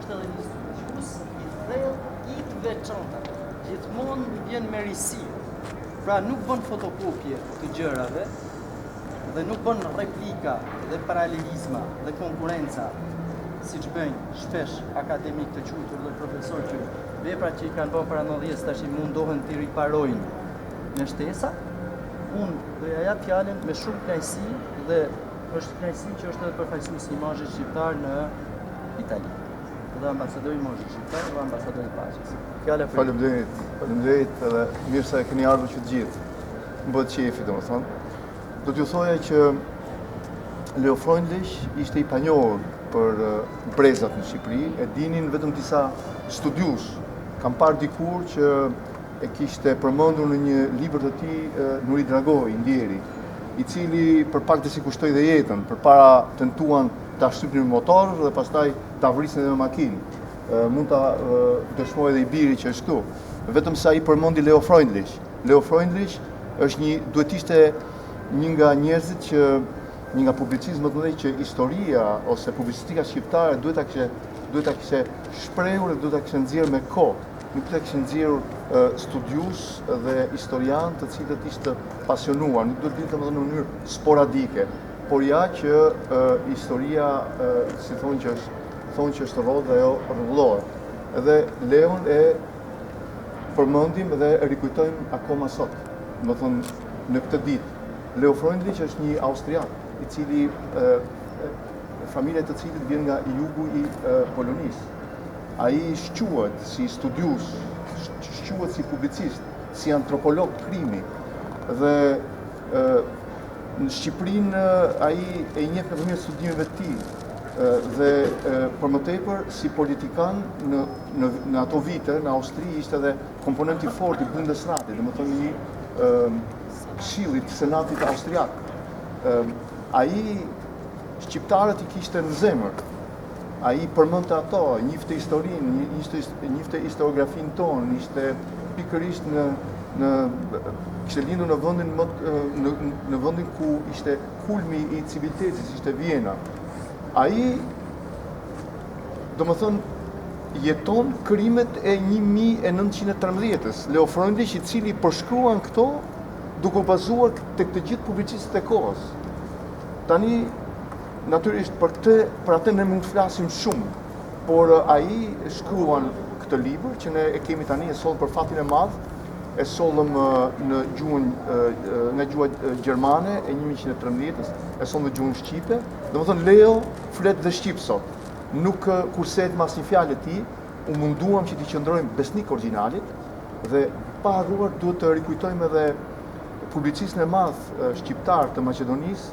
është edhe një studius i thellë, i të veçanta. Gjithmonë i vjen me risi. Pra nuk bën fotokopje të gjërave dhe nuk bën replika dhe paralelizma dhe konkurenca, siç bëjnë shpesh akademik të quajtur dhe profesor që veprat që i kanë bërë para 90 tash i mundohen të riparojnë në shtesa. Unë do ja jap fjalën me shumë kënaqësi dhe është kënaqësi që është edhe përfaqësues i imazhit shqiptar në Itali. Dhe ambasadori i imazhit shqiptar dhe ambasadori i paqes. Fjala për Faleminderit edhe mirë se keni ardhur që të gjithë. Më bëhet qefi, domethënë. Do t'ju thoja që Leo Freundlich ishte i panjohur për brezat në Shqipëri, e dinin vetëm disa studius. Kam parë dikur që e kishte përmendur në një libër të tij Nuri Dragoj, Ndjeri, i cili për pak të si kushtoi dhe jetën, përpara tentuan ta shtypnin në motor dhe pastaj ta vrisin edhe me makinë. Mund ta dëshmoj edhe i biri që është këtu. Vetëm sa i përmendi Leo Freundlich. Leo Freundlich është duhet ishte një nga njerëzit që një nga publicistët më të mëdhenj që historia ose publicistika shqiptare duhet ta kishte shprehur dhe duhet ta kishte nxjerrë me kohë. Nuk ta kishte nxjerrur studius dhe historian të cilët ishte pasionuar, nuk do të ditë domethënë në mënyrë sporadike, por ja që historia si thonë që është rrodhë dhe ajo rrotullohet. Edhe Leon e përmendim dhe e rikujtojmë akoma sot. Domethënë në këtë ditë Leo Freundlich është një austriak i cili familja e të cilit vjen nga jugu i Polonisë. Ai shquhet si studius, shquhet si publicist, si antropolog krimi dhe në Shqipërinë ai e njeh nëpërmjet studimeve të tij dhe për më tepër si politikan në ato vite në Austri ishte edhe komponent i fortë i Bundesratit, domethënë një këshillit të senatit austriak. Ai shqiptarët i kishte në zemër. Ai përmendte ato, njifte historinë, njifte historiografinë tonë, ishte pikërisht kishte lindur në vendin ku ishte kulmi i civilitetit, ishte Viena. Ai, domethënë, jeton krimet e 1913-s. Leo Freundlich, i cili përshkruan këto duke u bazuar tek të gjithë publicistët e kohës. Tani, natyrisht, për atë ne mund të flasim shumë, por ai shkruan këtë libër që ne e kemi tani, e sollëm për fatin e madh, e sollëm në nga gjuha gjermane e 1913-s, e sollëm në gjuhën shqipe. Domethënë Leo flet dhe shqip sot. Nuk kurset me asnjë fjalë e tij, u munduam që t'i qëndrojmë besnik originalit dhe pa harruar duhet të rikujtojmë edhe publicistin e madh shqiptar të Maqedonisë,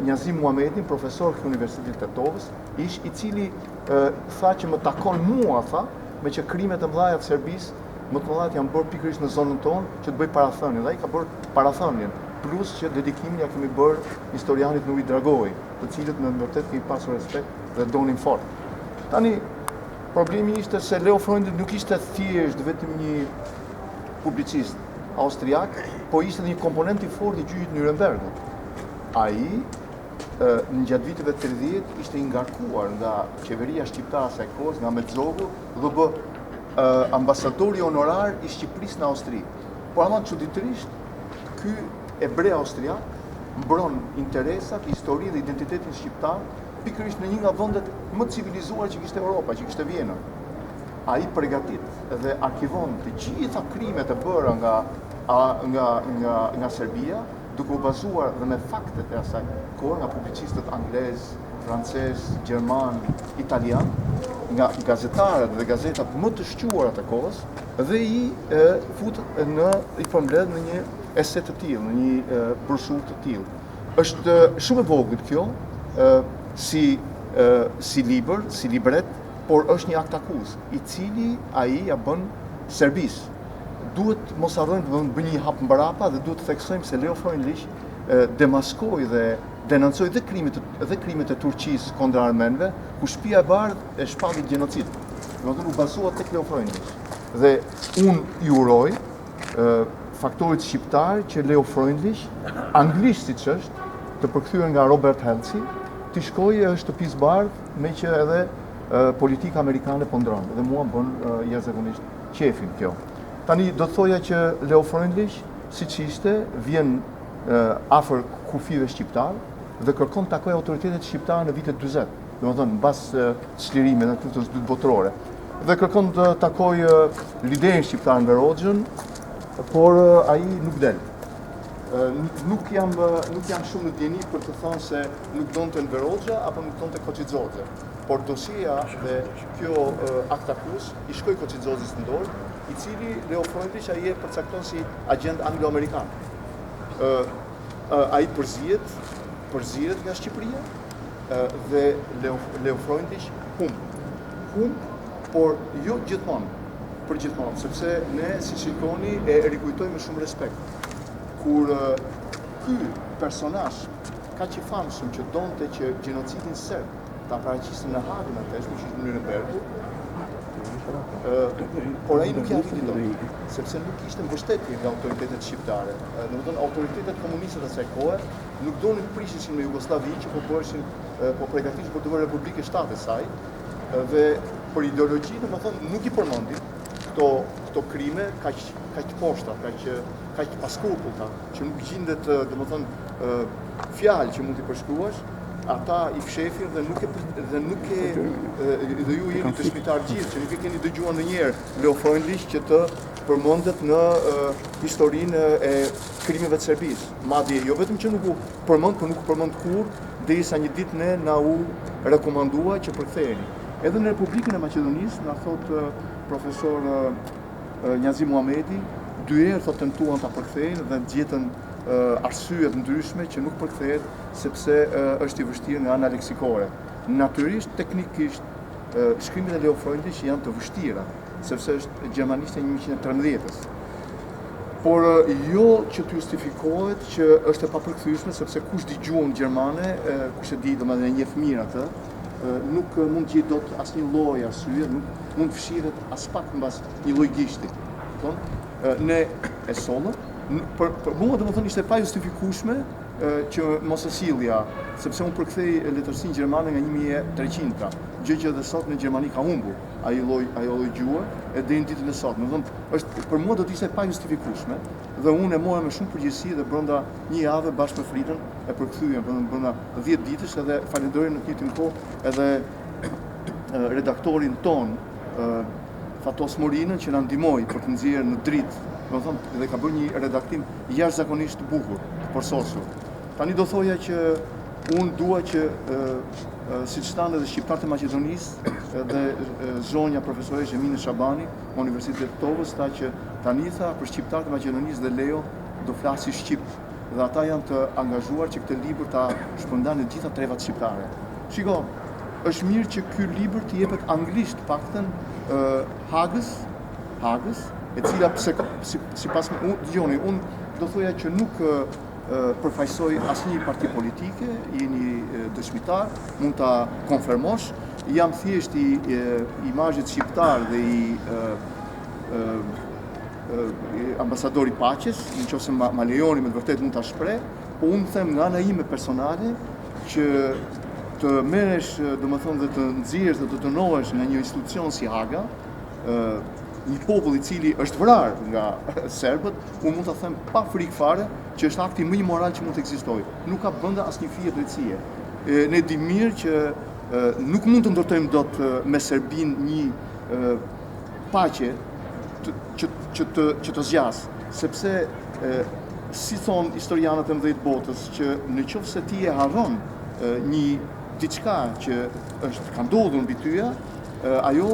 Njazim Muhamedin, profesor në Universitetin e Tetovës, i cili tha që më takon mua, tha, me që krimet e mëdha të Serbisë më të mëdha janë bërë pikërisht në zonën tonë që të bëj parathënien. Ai ka bërë parathënien, plus që dedikimin ja kemi bërë historianit Nuri Dragoj, të cilët në vërtet kemi pasur respekt dhe donin fort. Tani problemi ishte se Leo Freundlich nuk ishte thjesht vetëm një publicist austriak, po ishte një komponent i fortë i gjyqit Nurembergut. Ai në gjatë viteve 30 ishte i ngarkuar nga qeveria shqiptare së kohës, nga Metzogu, dhe bë ambasadori honorar i Shqipërisë në Austri. Por ama çuditërisht, ky ebreu austriak mbron interesat, historinë dhe identitetin shqiptar pikërisht në një nga vendet më civilizuar që kishte Europa, që kishte Viena. Ai përgatit dhe arkivon të gjitha krimet e bëra nga Serbia, duke u bazuar dhe me faktet e asaj kohë nga publicistët anglez, francez, gjerman, italian, nga gazetarët dhe gazetat më të shquara të kohës, dhe i përmbledh në një eset të tillë, në një broshurë të tillë. Është shumë e vogël kjo, si libër, si libret, por është një akt akuz, i cili ai ja bën Serbisë. Duhet mos harrojmë të bëjmë një hap mbrapa dhe duhet të theksojmë se Leo Freundlich demaskoi dhe denoncoi dhe krimet e Turqisë kundër armenëve, ku Shtëpia e Bardhë e shpalli gjenocid. Domethënë u bazua tek Leo Freundlich. Dhe unë ju uroj faktorit shqiptar që Leo Freundlich, anglisht siç është, të përkthyer nga Robert Helsi, të shkojë në Shtëpisë Bardhë, me që edhe politika amerikane po ndron dhe mua bën jashtëzakonisht qefin kjo. Tani do të thoja që Leo Freundlich, siç ishte, vjen afër kufive shqiptar dhe kërkon të takojë autoritetet shqiptare në vitet 40, domethënë mbas çlirimit në luftën dytë botërore. Dhe kërkon të takojë liderin shqiptar Enver Hoxhën, por ai nuk del. Nuk jam shumë në djeni për të thënë se nuk donte Enver Hoxha apo nuk donte Kocizodze. Por dosia dhe kjo akt akus i shkoi Kocizodzes në dorë, i cili Leo Freundlich ai e përcakton si agent anglo-amerikan. Ai përzihet nga Shqipëria dhe Leo Freundlich humb, por jo gjithmonë, sepse ne si shikoni e rikujtojmë me shumë respekt. Kur ky personazh kaq i famshëm që donte që gjenocidin serb ta paraqiste në Hagën atëherë, që ishte në Nürnberg, por ai nuk i arriti dot, sepse nuk ishte mbështetje nga autoritetet shqiptare. Domethënë autoritetet komuniste të asaj kohe nuk donin të prishin me Jugosllavi që po përgatishin për të bërë Republikë Shtatë e saj, dhe për ideologji, domethënë nuk i përmendin këto krime kaq poshta, kaq paskrupullta, që nuk gjendet domethënë fjalë që mund t'i përshkruash, ata i fshefin dhe ju jeni dëshmitar gjithë që nuk e keni dëgjuar ndonjëherë Leo Freundlich që të përmendet në historinë e krimeve të Serbisë. Madje jo vetëm që nuk u përmend, por nuk u përmend kurrë, derisa një ditë ne na u rekomandua që përktheheni. Edhe në Republikën e Maqedonisë, na thot profesor Njazi Muhamedi, dy herë thotë tentuan ta përkthejnë dhe gjetën arsye të ndryshme që nuk përkthehet sepse është i vështirë nga ana leksikore. Natyrisht, teknikisht, shkrimet e Leo Freundlich janë të vështira, sepse është gjermanist e 1913-s. Por jo që të justifikohet që është e papërkthyeshme, sepse kush dëgjon gjermane, kush e di domethënë e njeh mirë atë, nuk mund të jetë dot asnjë lloj arsye, nuk mund të fshihet as pak mbas një lloj gishti. Ne e sollëm, për mua domethënë ishte pa justifikueshme që mos e sillja, sepse unë përkthej letërsinë gjermane nga 1300-ta, gjë që edhe sot në Gjermani ka humbur ajo lloj gjuhë e deri në ditën e sotme. Domethënë për mua do të ishte pa justifikueshme dhe unë e mora me shumë përgjegjësi dhe brenda një jave bashkë me Fritën e përkthyem brenda 10 ditësh edhe falenderoj në të njëjtin kohë edhe redaktorin ton Fatos Morinën që na ndihmoi për të nxjerrë në dritë, domethënë dhe ka bërë një redaktim jashtëzakonisht të bukur, të përsosur. Tani do thoja që unë dua që siç thanë edhe shqiptarët e Maqedonisë dhe zonja profesoreshe Emine Shabani në Universitetin e Tovës, tha që tani tha për shqiptarët e Maqedonisë dhe Leo do flasi shqip dhe ata janë të angazhuar që këtë libër ta shpërndanë në gjitha trevat shqiptare. Shiko, është mirë që ky libër të jepet anglisht paktën Hagës, e cila sipas unë do thoja që nuk përfaqësoj asnjë parti politike, jeni dëshmitar, mund ta konfirmosh, jam thjesht i imazhit shqiptar dhe i ambasadori i paqes, nëse ma lejoni me të vërtetë mund ta shpreh, po unë them nga ana ime personale që të merresh, domethënë dhe të nxjerrësh dhe të dënohesh nga një institucion si Haga, një popull i cili është vrarë nga serbët, unë mund ta them pa frikë fare që është akti më imoral që mund të ekzistojë. Nuk ka brenda asnjë fije drejtësie. Ne di mirë që nuk mund të ndërtojmë dot me Serbinë një paqe që të zgjas, sepse si thon historianët e mëdhenj të botës që nëse ti e harron një diçka që ka ndodhur mbi tyja, ajo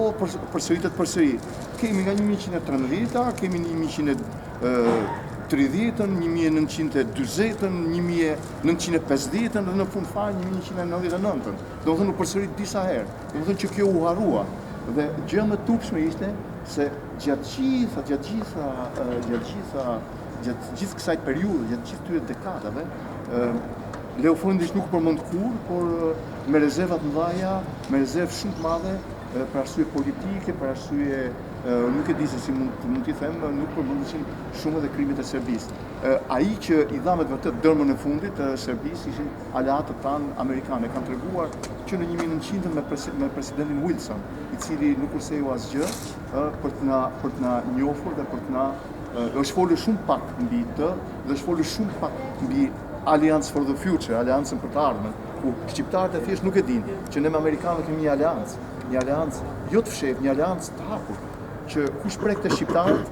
përsëritet përsëri. Kemi nga 1113-ta, kemi 1130-ën, 1940-ën, 1950-ën dhe në fund fare 1999-ën. Domethënë u përsërit disa herë. Domethënë që kjo u harrua. Dhe gjë më tupshme ishte se gjatë gjithë kësaj periudhe, gjatë gjithë këtyre dekadave, Leo Freundlich nuk përmend kurrë, por me rezervat mëdha, me rezervë shumë të madhe për arsye politike, për arsye nuk e di se si mund t'i them, nuk përmendesin shumë edhe krimet e Serbisë. Ai që i dha me të vërtet dërmën e fundit të Serbisë ishin aleatët tanë amerikanë. Kanë treguar që në 1900 me presidentin Wilson, i cili nuk kurseu asgjë për të na njohur dhe për të na është folur shumë pak mbi të dhe është folur shumë pak mbi Alliance for the Future, aleancën për të ardhmen, ku shqiptarët e thjesht nuk e dinë që ne me amerikanët kemi një aleancë jo të fshehtë, një aleancë të hapur, që kush prek të shqiptarët,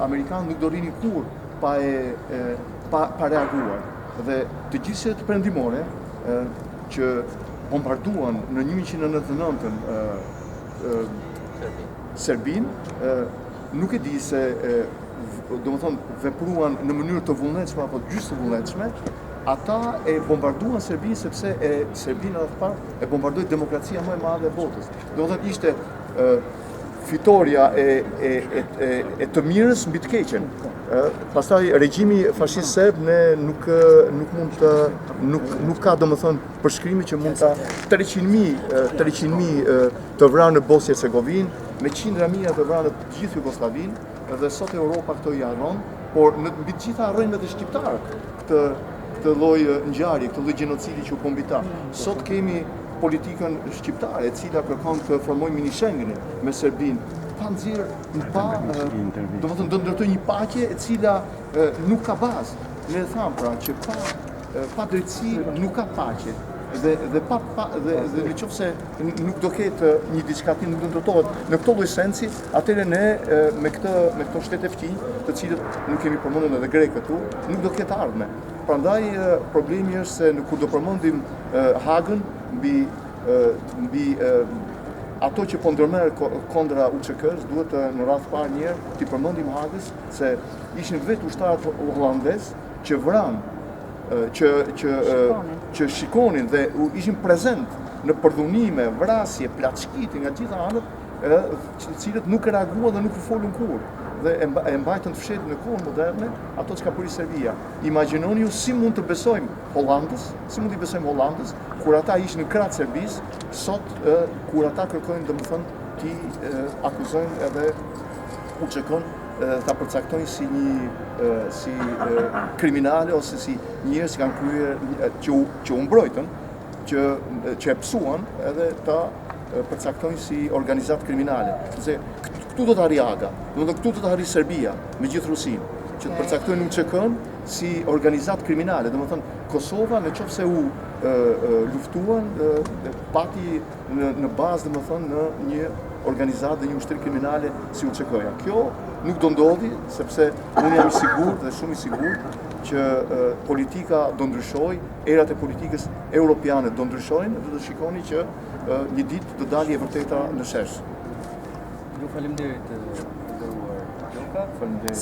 amerikanët nuk do rrinin kur pa reaguar. Dhe të gjithë të perëndimore që bombarduan në 1999-ën Serbinë, nuk e di se domethënë vepruan në mënyrë të vullnetshme apo gjysmë të vullnetshme, ata e bombarduan Serbinë sepse Serbia rreth parë e bombardoi demokracia më e madhe e botës. Domethënë ishte fitoria e të mirës mbi të keqen. Pastaj regjimi fashist serb nuk ka domethënë përshkrimi që mund ta 300.000 të vranë në Bosnjë-Hercegovinë, me qindra mijëra të vranë në gjithë Jugosllavinë, dhe sot Europa këto i harron, por mbi të gjitha harrojnë edhe shqiptarët këtë lloj ngjarje, këtë lloj genocidi që u bë mbi ta. Sot kemi politikën shqiptare e cila kërkon të formojë mini Schengenin me Serbinë, pa nxjerr domethënë do ndërtoj një paqe e cila nuk ka bazë. Ne tham pra që pa drejtësi nuk ka paqe. Dhe në qoftë se nuk do ketë një diçka tjetër, nuk do ndërtohet në këtë lloj sensi, atëherë ne me këto shtete fqinj, të cilët nuk kemi përmendur edhe grekët tu, nuk do ketë ardhme. Prandaj problemi është se kur do përmendim Hagën mbi ato që po ndërmerr kondra UÇK-s, duhet në radhë parë një herë t'i përmendim Hagës se ishin vetë ushtarët hollandez që vranë që shikonin dhe ishin prezent në përdhunime, vrasje, plaçkitje nga gjitha anët, të cilët nuk reaguan dhe nuk u folën kurrë. Dhe e mbajtën të fshehtë në kohën moderne ato që ka bëri Serbia. Imagjinoni ju si mund të besojmë Hollandës, kur ata ishin në krah të Serbisë, sot kur ata kërkojnë domethënë ti akuzojnë edhe UÇK-n ta përcaktojnë si kriminale ose si njerëz që kanë kryer që u mbrojtën, që e psuan edhe ta përcaktojnë si organizatë kriminale. Sepse këtu do të arrijë Haga, domethënë këtu do të arrijë Serbia me gjithë Rusinë, që të përcaktojnë UÇK-n si organizatë kriminale. Domethënë Kosova nëse u luftuan pati në bazë domethënë në një organizatë dhe një ushtri kriminale si UÇK-ja. Kjo nuk do ndodhi sepse unë jam i sigurt dhe shumë i sigurt që politika do ndryshojë, erat e politikës europiane do ndryshojnë dhe do shikoni që një ditë do dalë e vërteta në shesh. Ju faleminderit, nderuar Gjoka. Faleminderit.